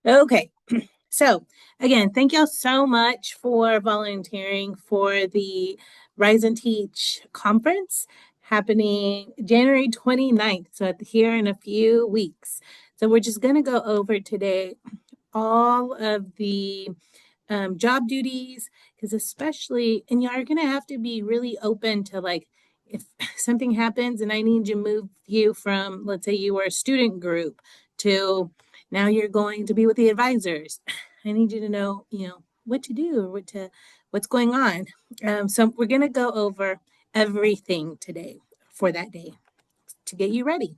Okay. So again, thank y'all so much for volunteering for the Rise and Teach conference happening January 29th. So here in a few weeks. So we're just going to go over today all of the job duties, because especially, and you're going to have to be really open to like, if something happens and I need to move you from, let's say you were a student group to now you're going to be with the advisors. I need you to know, what to do or what's going on. So we're going to go over everything today for that day to get you ready.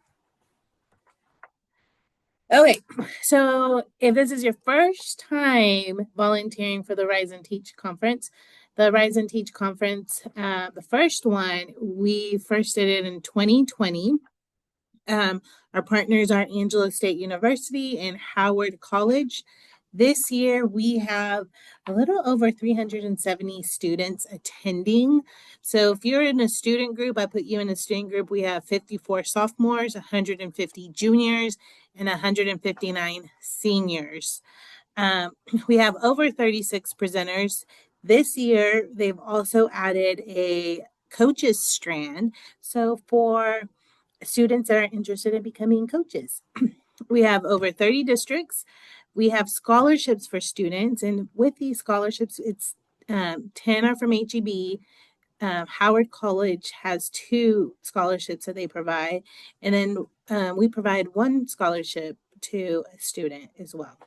Okay, so if this is your first time volunteering for the Rise and Teach conference, the Rise and Teach conference, the first one, we first did it in 2020. Our partners are Angelo State University and Howard College. This year, we have a little over 370 students attending. So if you're in a student group, I put you in a student group, we have 54 sophomores, 150 juniors, and 159 seniors. We have over 36 presenters. This year, they've also added a coaches strand. So for students that are interested in becoming coaches, we have over 30 districts. We have scholarships for students, and with these scholarships, it's 10 are from HEB. Howard College has 2 scholarships that they provide, and then we provide 1 scholarship to a student as well.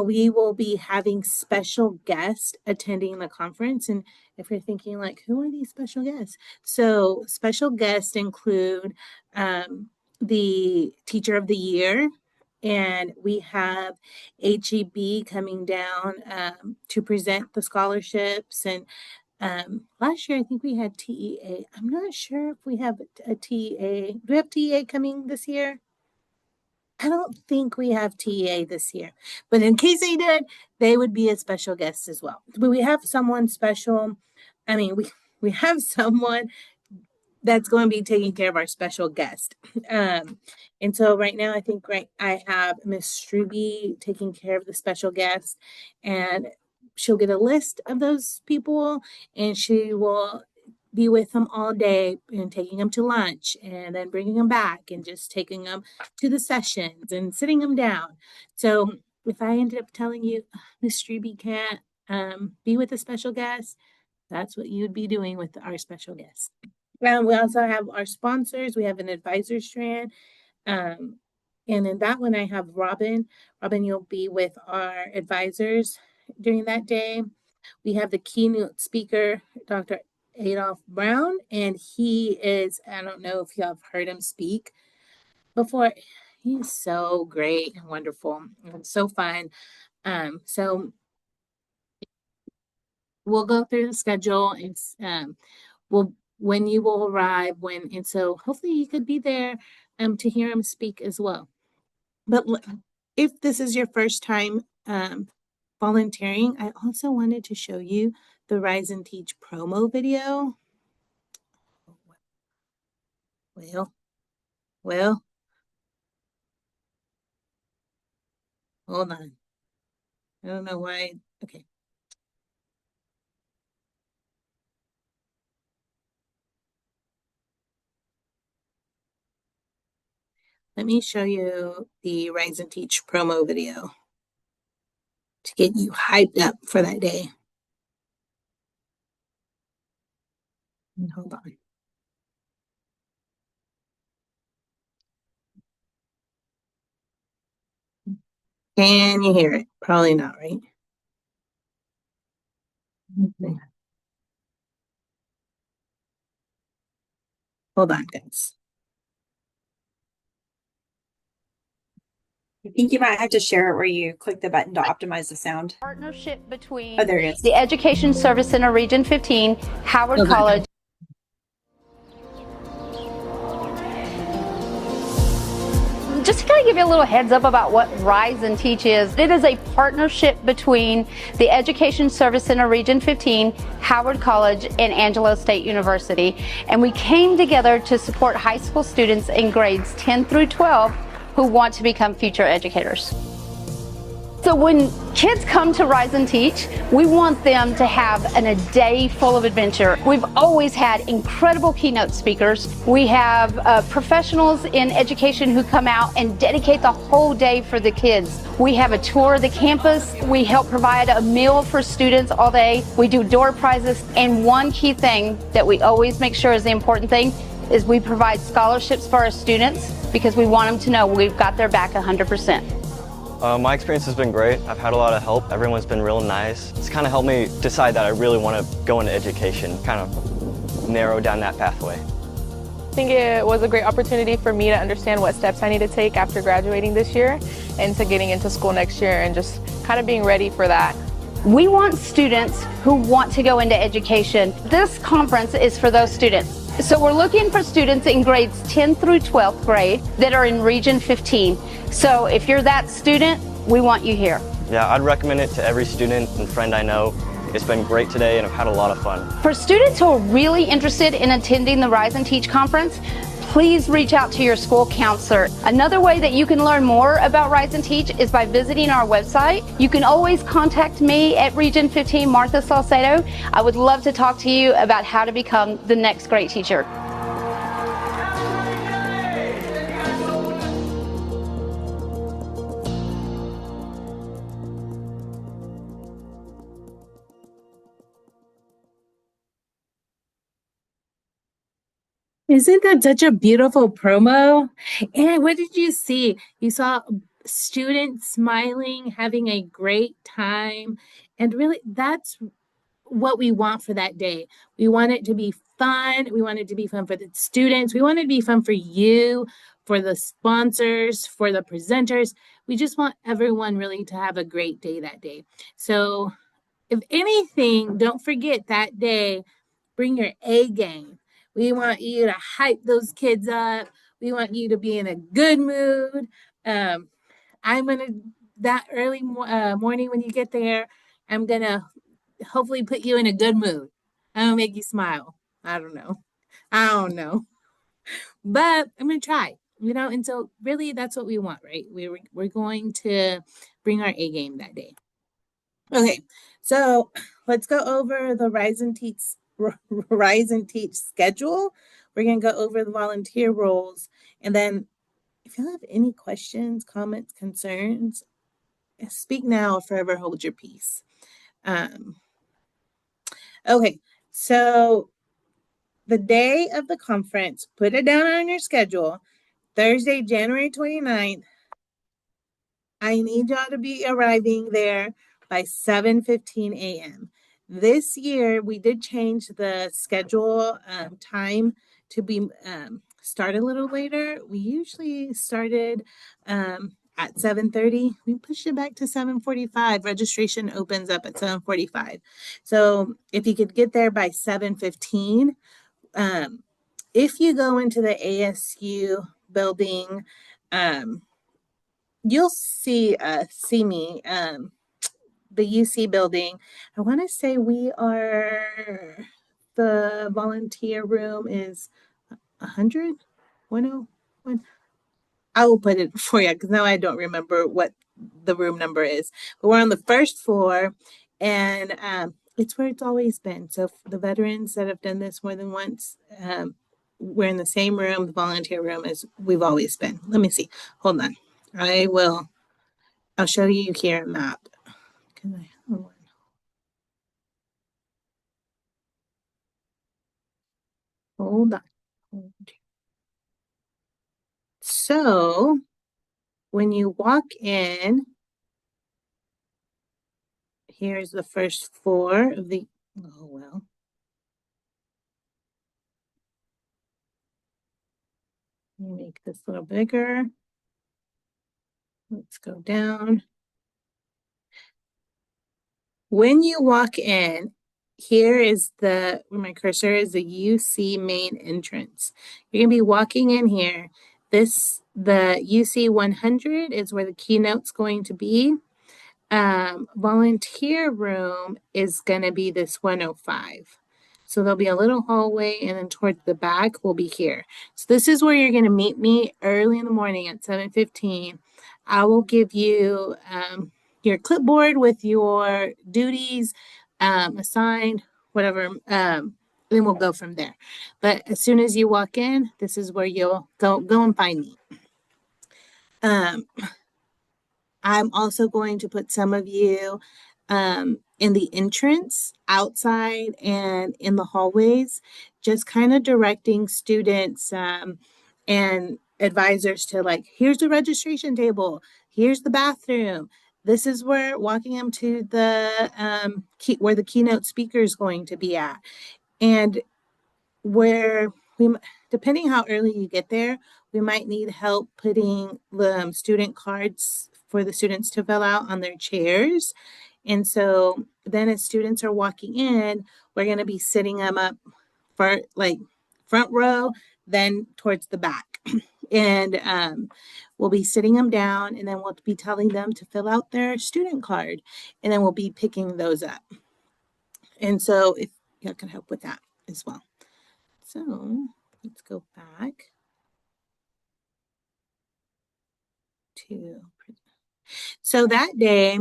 We will be having special guests attending the conference. And if you're thinking like, who are these special guests? So special guests include the Teacher of the Year, and we have HEB coming down to present the scholarships. And last year, I think we had TEA. I'm not sure if we have a TEA. Do we have TEA coming this year? I don't think we have TEA this year, but in case they did, they would be a special guest as well. But we have someone special. I mean, we have someone that's going to be taking care of our special guest. And so right now, I have Miss Struby taking care of the special guest, and she'll get a list of those people, and she will be with them all day and taking them to lunch and then bringing them back and just taking them to the sessions and sitting them down. So if I ended up telling you Miss Struby can't be with a special guest, that's what you'd be doing with our special guest. We also have our sponsors. We have an advisor strand. And in that one, I have Robin. Robin, you'll be with our advisors during that day. We have the keynote speaker, Dr. Adolph Brown, and he is, I don't know if you have heard him speak before. He's so great and wonderful and so fun. So we'll go through the schedule and when you will arrive, and so hopefully you could be there to hear him speak as well. But if this is your first time volunteering, I also wanted to show you the Rise and Teach promo video. Well, hold on. I don't know why. Okay. Let me show you the Rise and Teach promo video to get you hyped up for that day. Hold on. Can you hear it? Probably not, right? Okay. Hold on, guys. I think you might have to share it where you click the button to optimize the sound. Partnership between Oh, there it is. the Education Service Center Region 15, Howard College. Just to kind of give you a little heads up about what Rise and Teach is, it is a partnership between the Education Service Center Region 15, Howard College, and Angelo State University. And we came together to support high school students in grades 10 through 12 who want to become future educators. So when kids come to Rise and Teach, we want them to have a day full of adventure. We've always had incredible keynote speakers. We have professionals in education who come out and dedicate the whole day for the kids. We have a tour of the campus. We help provide a meal for students all day. We do door prizes. And one key thing that we always make sure is the important thing is we provide scholarships for our students because we want them to know we've got their back 100%. My experience has been great. I've had a lot of help. Everyone's been real nice. It's kind of helped me decide that I really want to go into education, kind of narrow down that pathway. I think it was a great opportunity for me to understand what steps I need to take after graduating this year and to getting into school next year and just kind of being ready for that. We want students who want to go into education. This conference is for those students. So we're looking for students in grades 10 through 12th grade that are in Region 15. So if you're that student, we want you here. Yeah, I'd recommend it to every student and friend I know. It's been great today and I've had a lot of fun. For students who are really interested in attending the Rise and Teach conference, please reach out to your school counselor. Another way that you can learn more about Rise and Teach is by visiting our website. You can always contact me at Region 15, Martha Salcedo. I would love to talk to you about how to become the next great teacher. Isn't that such a beautiful promo? And what did you see? You saw students smiling, having a great time. And really, that's what we want for that day. We want it to be fun. We want it to be fun for the students. We want it to be fun for you, for the sponsors, for the presenters. We just want everyone really to have a great day that day. So if anything, don't forget that day, bring your A game. We want you to hype those kids up. We want you to be in a good mood. I'm going to, that early morning when you get there, I'm going to hopefully put you in a good mood. I'm going to make you smile. I don't know. But I'm going to try, and so really that's what we want, right? We're going to bring our A game that day. Okay, so let's go over the Rise and Teach schedule. We're going to go over the volunteer roles. And then if you have any questions, comments, concerns, speak now or forever hold your peace. Okay, so the day of the conference, put it down on your schedule, Thursday, January 29th. I need y'all to be arriving there by 7:15 a.m. This year, we did change the schedule time to be start a little later. We usually started at 7:30. We pushed it back to 7:45. Registration opens up at 7:45. So if you could get there by 7:15, if you go into the ASU building, you'll see me. The UC building. I want to say the volunteer room is 100, 101. I will put it for you because now I don't remember what the room number is. But we're on the first floor and it's where it's always been. So for the veterans that have done this more than once, we're in the same room, the volunteer room, as we've always been. Let me see. Hold on. I'll show you here a map. Hold on. So when you walk in, here's the first floor of the, oh well. Let me make this a little bigger. Let's go down. When you walk in, here is where my cursor is, the UC main entrance. You're gonna be walking in here. The UC 100 is where the keynote's going to be. Volunteer room is gonna be this 105. So there'll be a little hallway and then towards the back will be here. So this is where you're gonna meet me early in the morning at 7:15. I will give you your clipboard with your duties assigned, whatever. Then we'll go from there. But as soon as you walk in, this is where you'll go and find me. I'm also going to put some of you in the entrance, outside, and in the hallways, just kind of directing students and advisors to like, here's the registration table, here's the bathroom. This is where walking them to the where the keynote speaker is going to be at, and where we, depending how early you get there, we might need help putting the student cards for the students to fill out on their chairs. And so then as students are walking in, we're going to be sitting them up for like front row, then towards the back. And we'll be sitting them down, and then we'll be telling them to fill out their student card, and then we'll be picking those up. And so if y'all can help with that as well. So let's go back to, so that day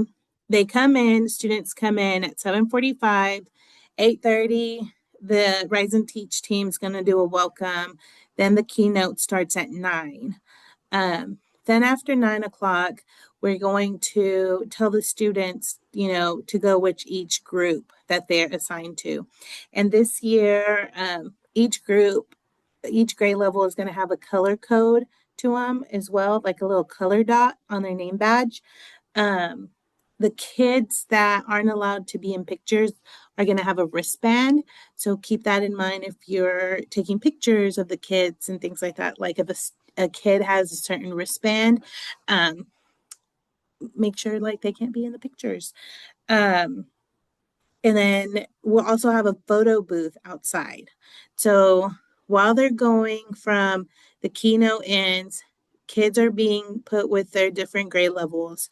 they come in, students come in at 7:45, 8:30, the Rise and Teach team is going to do a welcome. Then the keynote starts at 9. Then after 9 o'clock, we're going to tell the students, to go with each group that they're assigned to. And this year, each group, each grade level is going to have a color code to them as well, like a little color dot on their name badge. The kids that aren't allowed to be in pictures are going to have a wristband. So keep that in mind if you're taking pictures of the kids and things like that. Like if a kid has a certain wristband, make sure like they can't be in the pictures. And then we'll also have a photo booth outside. So while they're going from the keynote ends, kids are being put with their different grade levels.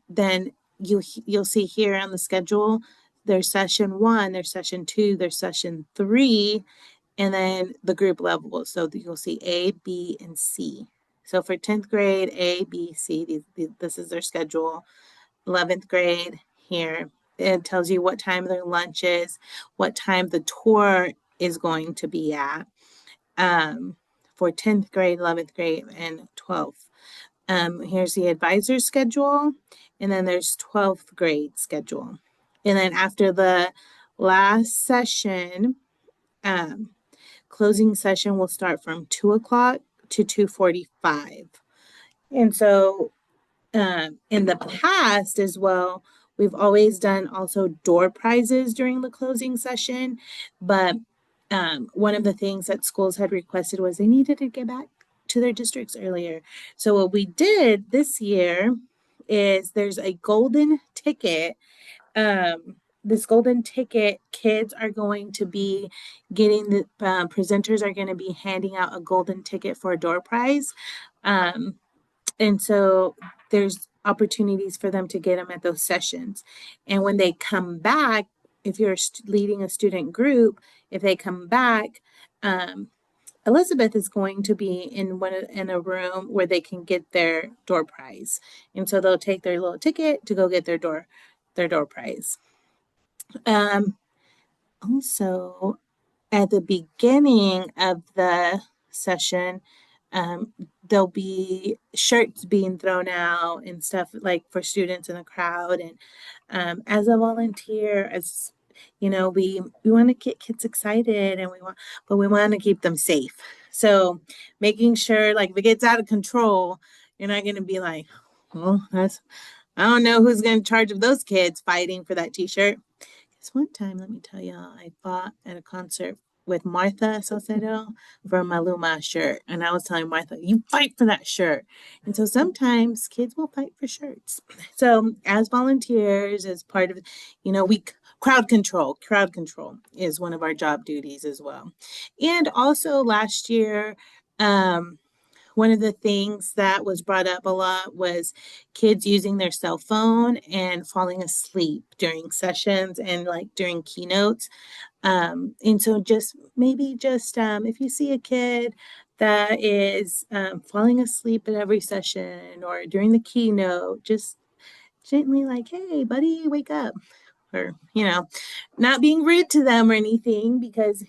Then you'll see here on the schedule, there's session 1, there's session 2, there's session 3, and then the group levels. So you'll see A, B, and C. So for 10th grade, A, B, C, this is their schedule. 11th grade here, it tells you what time their lunch is, what time the tour is going to be at. For 10th grade, 11th grade, and 12th. Here's the advisor schedule, and then there's 12th grade schedule. And then after the last session, closing session will start from 2 o'clock to 2:45. And so in the past as well, we've always done also door prizes during the closing session, but one of the things that schools had requested was they needed to get back to their districts earlier. So what we did this year is there's a golden ticket. This golden ticket, kids are going to be getting the presenters are going to be handing out a golden ticket for a door prize. And so there's opportunities for them to get them at those sessions. And when they come back, if you're leading a student group, if they come back, Elizabeth is going to be in a room where they can get their door prize. And so they'll take their little ticket to go get their door prize. Also, at the beginning of the session, there'll be shirts being thrown out and stuff like for students in the crowd. And as a volunteer, as we want to get kids excited, and we want to keep them safe. So making sure, like, if it gets out of control, you're not going to be like, well, I don't know who's going to charge of those kids fighting for that t-shirt. Because one time, let me tell y'all, I fought at a concert with Martha Salcedo for a Maluma shirt. And I was telling Martha, you fight for that shirt. And so sometimes kids will fight for shirts. So as volunteers, as part of, we crowd control is one of our job duties as well. And also last year, one of the things that was brought up a lot was kids using their cell phone and falling asleep during sessions and like during keynotes. And so if you see a kid that is falling asleep at every session or during the keynote, just gently like, hey, buddy, wake up. Or, not being rude to them or anything because,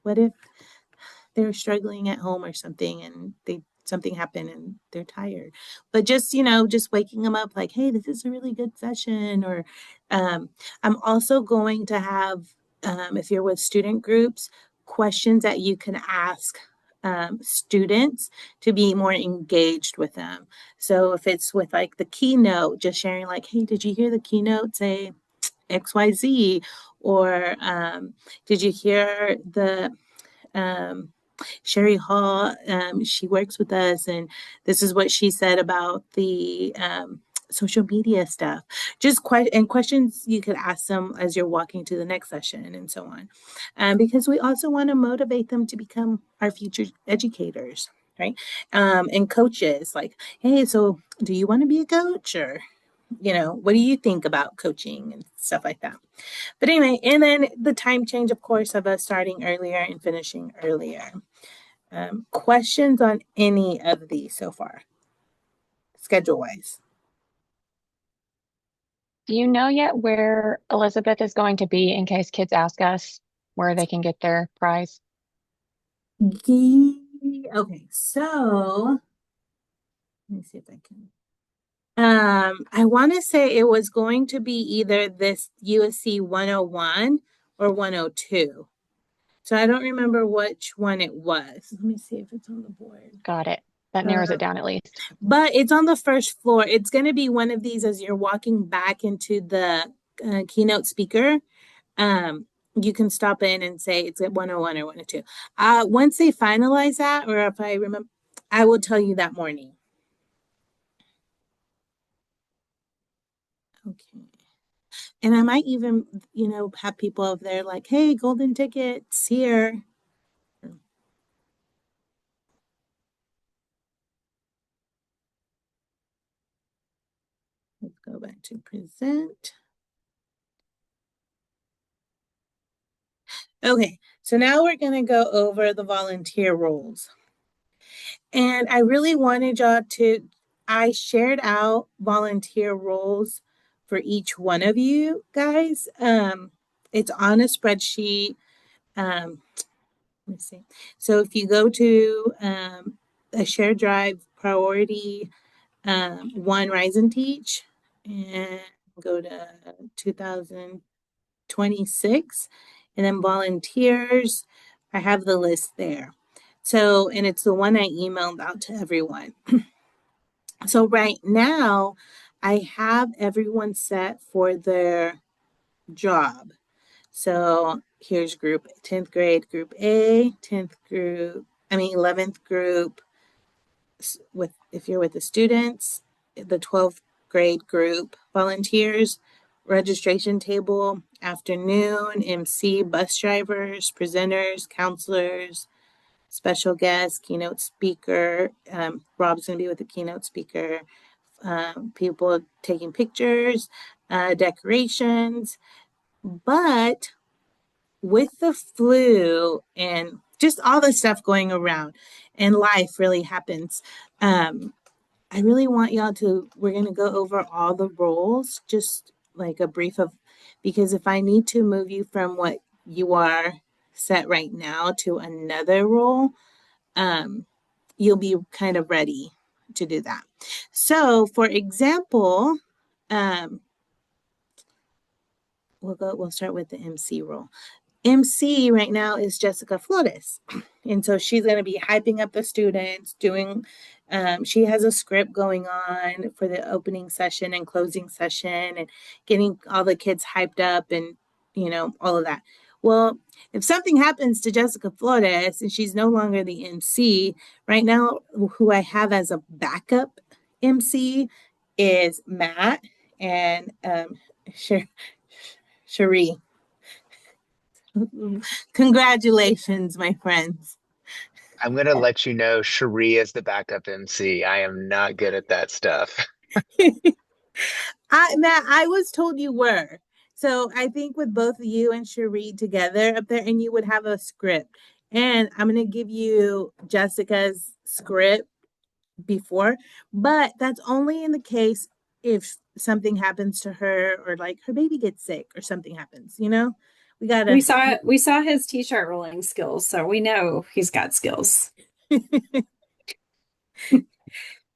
what if they're struggling at home or something and something happened and they're tired. But just, just waking them up like, hey, this is a really good session. Or I'm also going to have, if you're with student groups, questions that you can ask students to be more engaged with them. So if it's with like the keynote, just sharing like, hey, did you hear the keynote say XYZ? Or did you hear the Sherry Hall, she works with us, and this is what she said about the social media stuff. Just questions you could ask them as you're walking to the next session and so on. Because we also want to motivate them to become our future educators, right? And coaches, like, hey, so do you want to be a coach? Or, what do you think about coaching and stuff like that? But anyway, and then the time change, of course, of us starting earlier and finishing earlier. Questions on any of these so far, schedule wise? Do you know yet where Elizabeth is going to be in case kids ask us where they can get their prize? Okay, so let me see if I can. I want to say it was going to be either this USC 101 or 102. So I don't remember which one it was. Let me see if it's on the board. Got it. That narrows it down at least. But it's on the first floor. It's going to be one of these as you're walking back into the keynote speaker. You can stop in and say it's at 101 or 102. Once they finalize that, or if I remember, I will tell you that morning. Okay. And I might even, have people over there like, hey, golden tickets here. Let's go back to present. Okay, so now we're going to go over the volunteer roles. And I really wanted y'all I shared out volunteer roles for each one of you guys. It's on a spreadsheet. Let me see. So if you go to a shared drive priority 1 Rise and Teach and go to 2026 and then volunteers, I have the list there. So, and it's the one I emailed out to everyone. So right now, I have everyone set for their job. So here's group 10th grade, group A, 11th group if you're with the students, the 12th grade group volunteers, registration table, afternoon, MC, bus drivers, presenters, counselors, special guest, keynote speaker. Rob's going to be with the keynote speaker. People taking pictures, decorations. But with the flu and just all the stuff going around and life really happens, I really want y'all we're going to go over all the roles, just like a brief of, because if I need to move you from what you are set right now to another role, you'll be kind of ready to do that. So for example, we'll start with the MC role. MC right now is Jessica Flores. And so she's going to be hyping up the students, she has a script going on for the opening session and closing session and getting all the kids hyped up and, all of that. Well, if something happens to Jessica Flores and she's no longer the MC, right now, who I have as a backup MC is Matt and Cherie. Congratulations, my friends. I'm going to let you know Cherie is the backup MC. I am not good at that stuff. Matt, I was told you were. So I think with both you and Cherie together up there, and you would have a script. And I'm going to give you Jessica's script before, but that's only in the case if something happens to her or like her baby gets sick or something happens, you know, we gotta. We saw his t-shirt rolling skills, so we know he's got skills.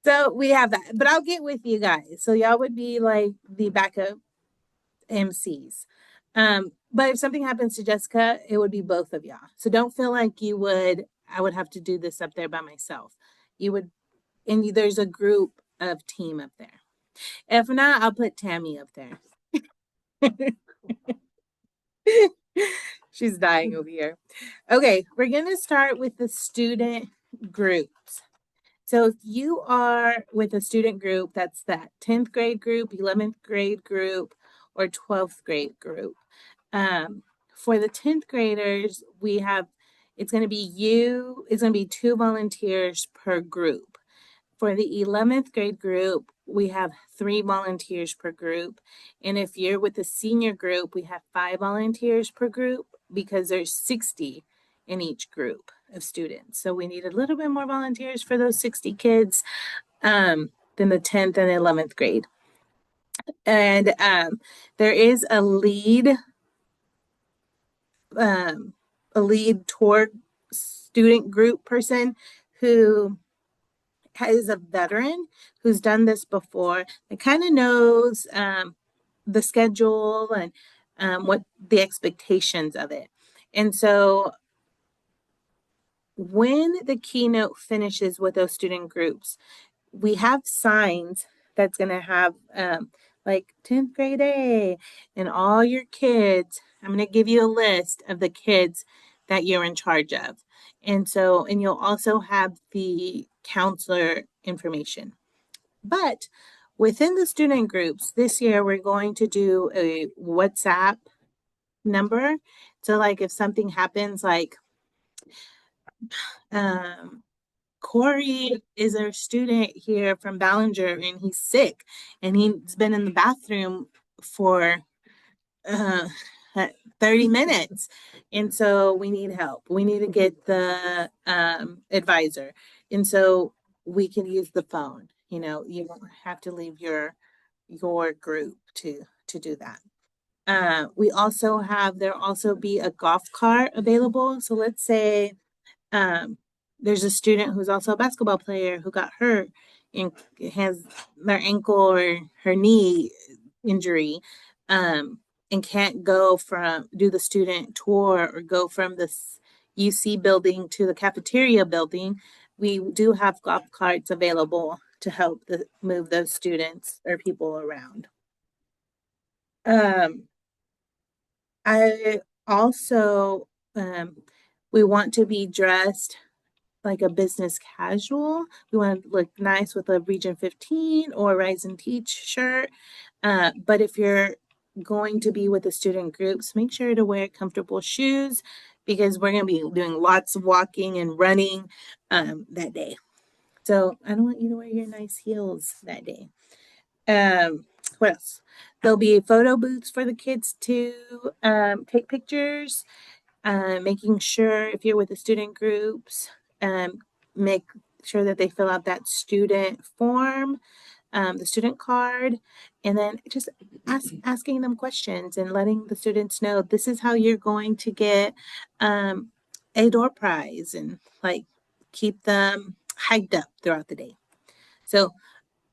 So we have that, but I'll get with you guys. So y'all would be like the backup MCs. But if something happens to Jessica, it would be both of y'all. So don't feel like I would have to do this up there by myself. You would, and there's a group of team up there. If not, I'll put Tammy up there. She's dying over here. Okay, we're going to start with the student groups. So if you are with a student group, that's that 10th grade group, 11th grade group, or 12th grade group. For the 10th graders, it's going to be 2 volunteers per group. For the 11th grade group, we have 3 volunteers per group. And if you're with the senior group, we have 5 volunteers per group because there's 60 in each group of students. So we need a little bit more volunteers for those 60 kids than the 10th and 11th grade. And there is a lead tour student group person who is a veteran who's done this before and kind of knows the schedule and what the expectations of it. And so when the keynote finishes with those student groups, we have signs that's going to have like 10th grade A and all your kids. I'm going to give you a list of the kids that you're in charge of. And you'll also have the counselor information. But within the student groups, this year we're going to do a WhatsApp number. So like if something happens, like Corey is our student here from Ballinger and he's sick and he's been in the bathroom for 30 minutes. And so we need help. We need to get the advisor. And so we can use the phone. You know, you don't have to leave your group to do that. There'll also be a golf cart available. So let's say there's a student who's also a basketball player who got hurt and has their ankle or her knee injury and can't go do the student tour or go from the UC building to the cafeteria building. We do have golf carts available to help move those students or people around. I also, we want to be dressed like a business casual. We want to look nice with a Region 15 or Rise and Teach shirt. But if you're going to be with the student groups, make sure to wear comfortable shoes because we're going to be doing lots of walking and running that day. So I don't want you to wear your nice heels that day. What else? There'll be photo booths for the kids to take pictures, making sure if you're with the student groups, make sure that they fill out that student form, the student card, and then just asking them questions and letting the students know this is how you're going to get a door prize and like keep them hyped up throughout the day. So,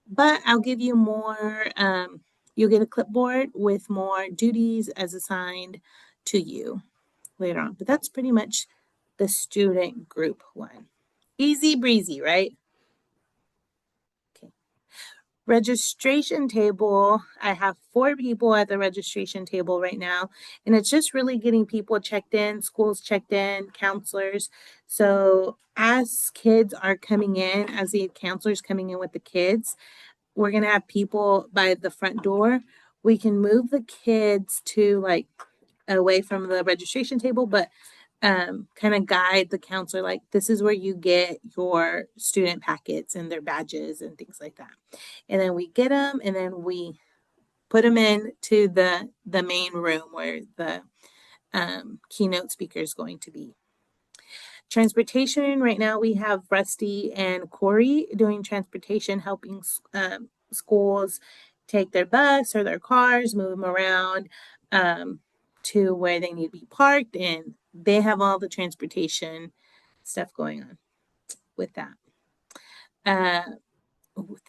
but I'll give you more, you'll get a clipboard with more duties as assigned to you later on. But that's pretty much the student group one. Easy breezy, right? Okay. Registration table. I have 4 people at the registration table right now, and it's just really getting people checked in, schools checked in, counselors. So as kids are coming in, as the counselors coming in with the kids, we're going to have people by the front door. We can move the kids to like away from the registration table, but kind of guide the counselor, like this is where you get your student packets and their badges and things like that. And then we get them and then we put them into the main room where the keynote speaker is going to be. Transportation, right now we have Rusty and Corey doing transportation, helping schools take their bus or their cars, move them around to where they need to be parked, and they have all the transportation stuff going on with that.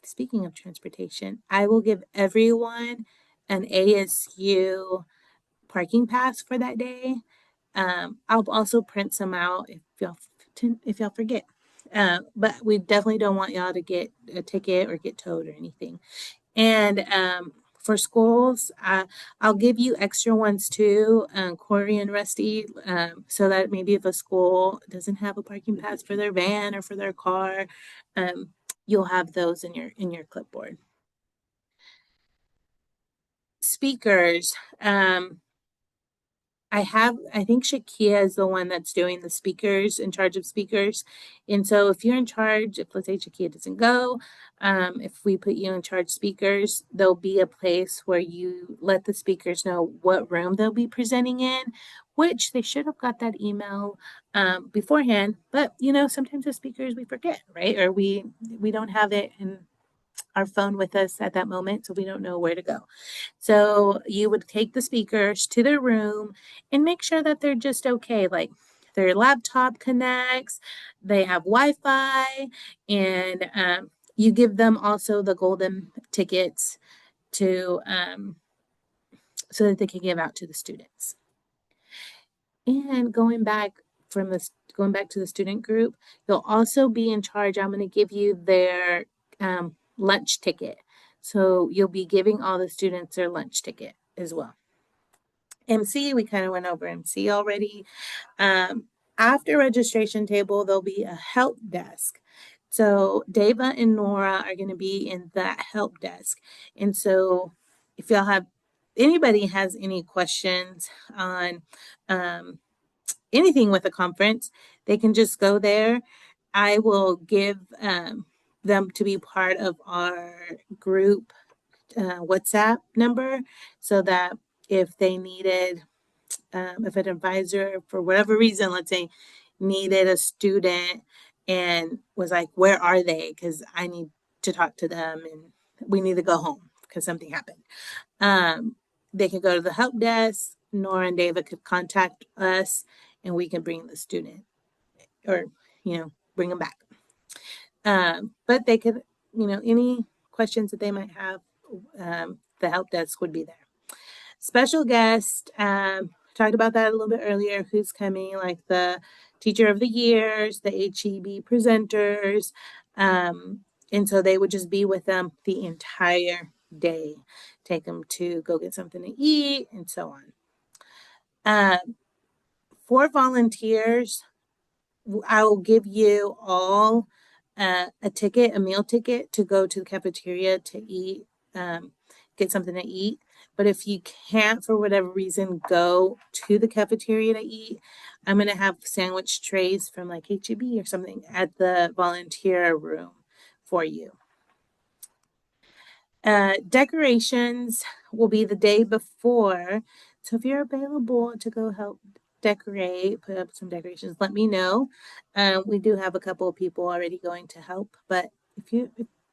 Speaking of transportation, I will give everyone an ASU parking pass for that day. I'll also print some out if y'all forget. But we definitely don't want y'all to get a ticket or get towed or anything. And for schools, I'll give you extra ones too, Corey and Rusty, so that maybe if a school doesn't have a parking pass for their van or for their car, you'll have those in your clipboard. Speakers. I think Shakia is the one that's doing the speakers, in charge of speakers. And so if you're in charge, if let's say Shakia doesn't go, if we put you in charge speakers, there'll be a place where you let the speakers know what room they'll be presenting in, which they should have got that email beforehand. But sometimes the speakers we forget, right? Or we don't have it in our phone with us at that moment, so we don't know where to go. So you would take the speakers to their room and make sure that they're just okay. Like their laptop connects, they have Wi-Fi, and you give them also the golden tickets to so that they can give out to the students. And going back to the student group, you'll also be in charge. I'm going to give you their lunch ticket. So you'll be giving all the students their lunch ticket as well. MC, we kind of went over MC already. After registration table, there'll be a help desk. So Deva and Nora are going to be in that help desk. And so if anybody has any questions on anything with the conference, they can just go there. I will give them to be part of our group WhatsApp number, so that if they needed, if an advisor for whatever reason, let's say, needed a student and was like, where are they? Because I need to talk to them and we need to go home because something happened. They could go to the help desk. Nora and David could contact us and we can bring the student or, bring them back. But they could, any questions that they might have, the help desk would be there. Special guest, talked about that a little bit earlier, who's coming, like the teacher of the years, the HEB presenters. And so they would just be with them the entire day, take them to go get something to eat and so on. For volunteers, I will give you all a meal ticket to go to the cafeteria to eat, get something to eat. But if you can't, for whatever reason, go to the cafeteria to eat, I'm going to have sandwich trays from like HEB or something at the volunteer room for you. Decorations will be the day before. So if you're available to go help decorate, put up some decorations, let me know. We do have a couple of people already going to help, but if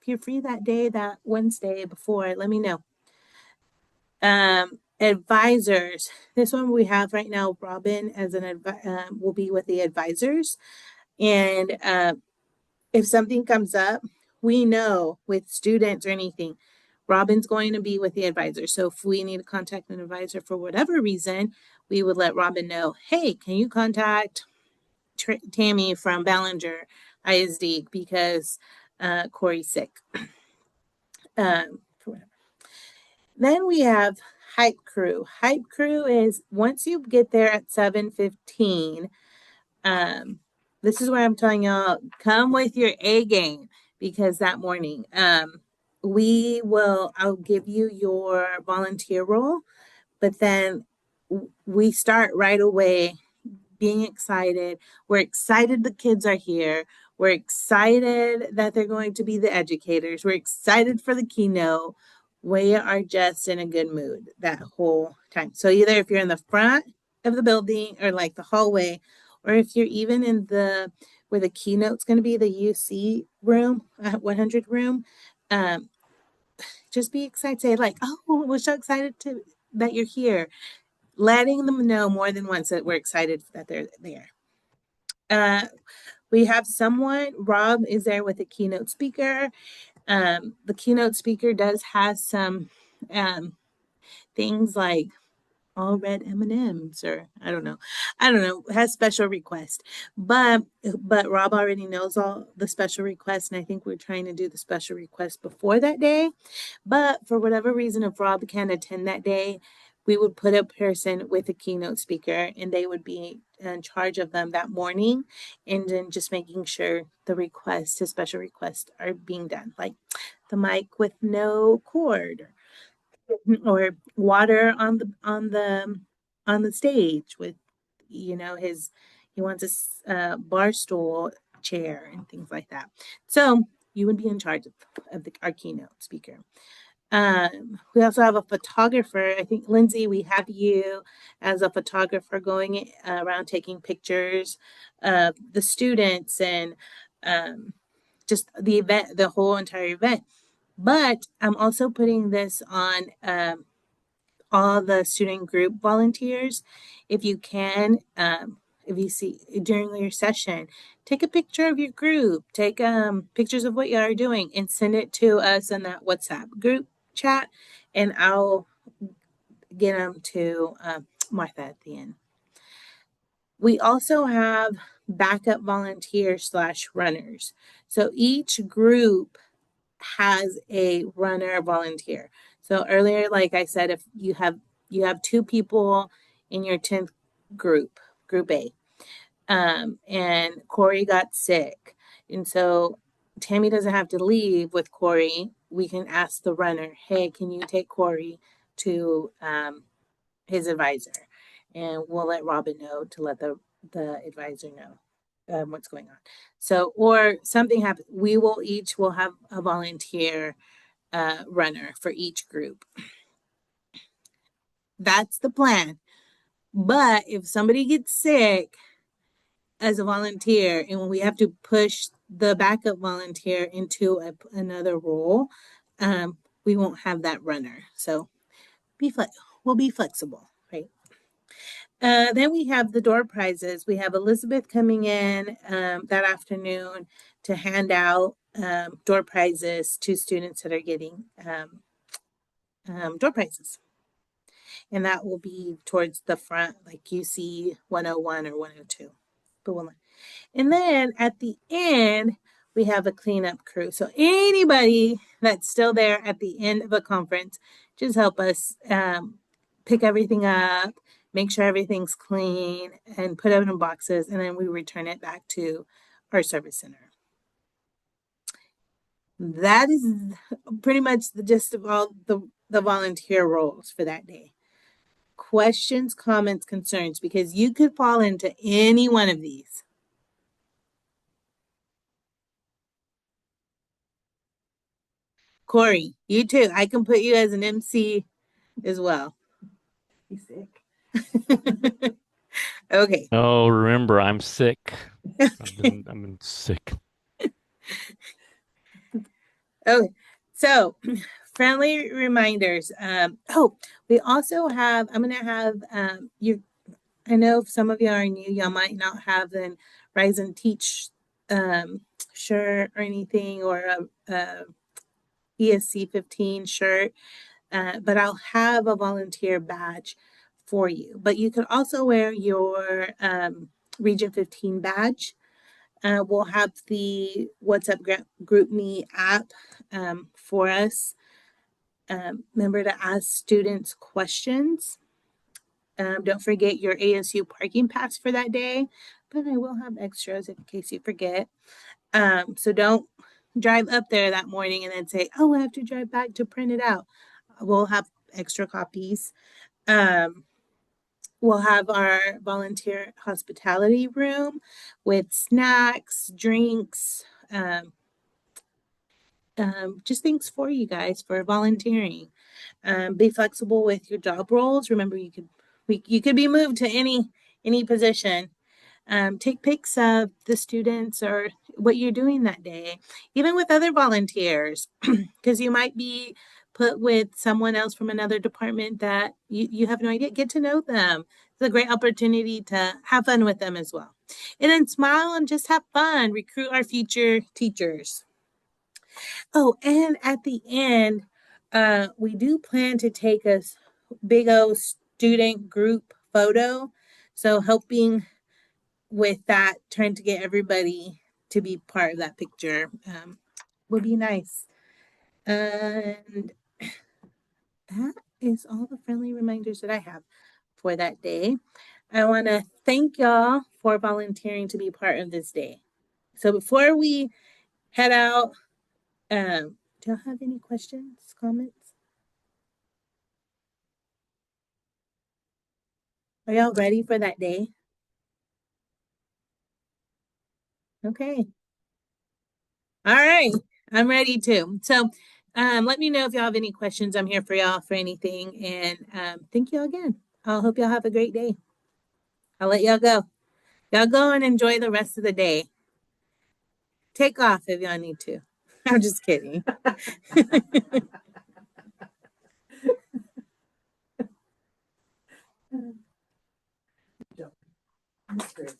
you're free that day, that Wednesday before, let me know. Advisors. This one we have right now, Robin as will be with the advisors. And if something comes up, we know with students or anything, Robin's going to be with the advisor. So if we need to contact an advisor for whatever reason, we would let Robin know, hey, can you contact Tammy from Ballinger ISD because Corey's sick. Then we have Hype Crew. Hype Crew is once you get there at 7:15, this is where I'm telling y'all, come with your A game, because that morning I'll give you your volunteer role, but then we start right away being excited. We're excited the kids are here. We're excited that they're going to be the educators. We're excited for the keynote. We are just in a good mood that whole time. So either if you're in the front of the building or like the hallway, or if you're even in where the keynote's going to be, the UC room, 100 room, just be excited. Say like, oh, we're so excited that you're here. Letting them know more than once that we're excited that they're there. We have Rob is there with a keynote speaker. The keynote speaker does have some things like all red M&Ms, or I don't know, has special request, but Rob already knows all the special requests, and I think we're trying to do the special request before that day. But for whatever reason, if Rob can't attend that day, we would put a person with a keynote speaker, and they would be in charge of them that morning, and then just making sure the special requests are being done, like the mic with no cord, or water on the stage with, he wants a bar stool chair and things like that. So you would be in charge of our keynote speaker. We also have a photographer. I think, Lindsay, we have you as a photographer going around taking pictures of the students and just the event, the whole entire event. But I'm also putting this on all the student group volunteers. If you can, if you see during your session, take a picture of your group, take pictures of what you are doing, and send it to us in that WhatsApp group chat, and I'll get them to Martha at the end. We also have backup volunteers / runners. So each group has a runner volunteer. So earlier, like I said, if you have 2 people in your 10th group A, and Corey got sick, and so Tammy doesn't have to leave with Corey. We can ask the runner, hey, can you take Corey to his advisor? And we'll let Robin know to let the advisor know what's going on. So, or something happens, we will have a volunteer runner for each group. That's the plan. But if somebody gets sick as a volunteer, and we have to push the backup volunteer into another role, we won't have that runner. So we'll be flexible, right? Then we have the door prizes. We have Elizabeth coming in that afternoon to hand out door prizes to students that are getting door prizes. And that will be towards the front, like UC 101 or 102. And then at the end, we have a cleanup crew. So anybody that's still there at the end of a conference, just help us pick everything up, make sure everything's clean, and put it in boxes, and then we return it back to our service center. That is pretty much the gist of all the volunteer roles for that day. Questions, comments, concerns, because you could fall into any one of these. Corey, you too. I can put you as an MC as well. He's sick. Okay. Oh, remember, I'm sick. I've been sick. Okay. So, friendly reminders. We also have, I'm going to have I know some of you are new, y'all might not have the Rise and Teach shirt or anything, or a ESC 15 shirt, but I'll have a volunteer badge for you. But you could also wear your Region 15 badge. We'll have the WhatsApp Group Me app for us. Remember to ask students questions. Don't forget your ASU parking pass for that day, but I will have extras in case you forget. So don't drive up there that morning and then say, oh, I have to drive back to print it out. We'll have extra copies. We'll have our volunteer hospitality room with snacks, drinks, just things for you guys for volunteering. Be flexible with your job roles. Remember, you could be moved to any position. Take pics of the students or what you're doing that day, even with other volunteers, because you might be put with someone else from another department that you have no idea. Get to know them. It's a great opportunity to have fun with them as well. And then smile and just have fun. Recruit our future teachers. Oh, and at the end, we do plan to take a big old student group photo. So helping with that, trying to get everybody to be part of that picture would be nice. And that is all the friendly reminders that I have for that day. I want to thank y'all for volunteering to be part of this day. So before we head out, do y'all have any questions, comments? Are y'all ready for that day? Okay. All right. I'm ready too. So let me know if y'all have any questions. I'm here for y'all for anything. And thank y'all again. I hope y'all have a great day. I'll let y'all go. Y'all go and enjoy the rest of the day. Take off if y'all need to. I'm just kidding. That's crazy.